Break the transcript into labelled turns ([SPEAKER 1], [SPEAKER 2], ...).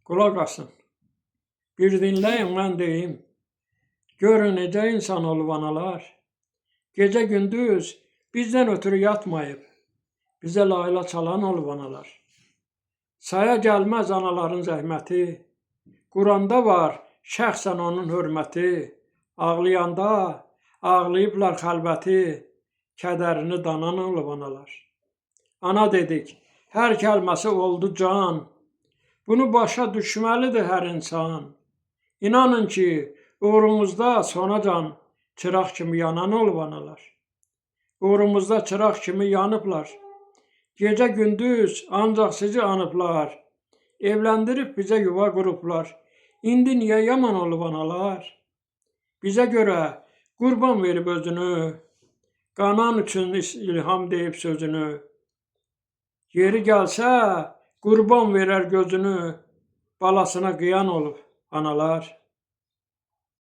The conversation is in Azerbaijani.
[SPEAKER 1] Qulaq asın. Bir dinləyin, mən deyim. Görün necə insan olub analar. Gecə gündüz bizdən ötürü yatmayıb. Bizə layla çalan olub analar. Saya gəlməz anaların zəhməti. Quranda var şəxsən onun hörməti. Ağlayanda ağlayıblar xəlbəti. Kədərini danan olub analar. Ana dedik, hər kəlməsi oldu can. Bunu başa düşməlidir hər insan. İnanın ki, uğrumuzda sonacan çıraq kimi yanan olub analar. Uğrumuzda çıraq kimi yanıblar. Gecə gündüz ancaq sizi anıblar. Evləndirib bizə yuva qurublar. İndi niyə yaman olub analar? Bizə görə qurban verib özünü. Qanan üçün ilham deyib sözünü. Yeri gəlsə qurban verər gözünü. Balasına qıyan olub analar.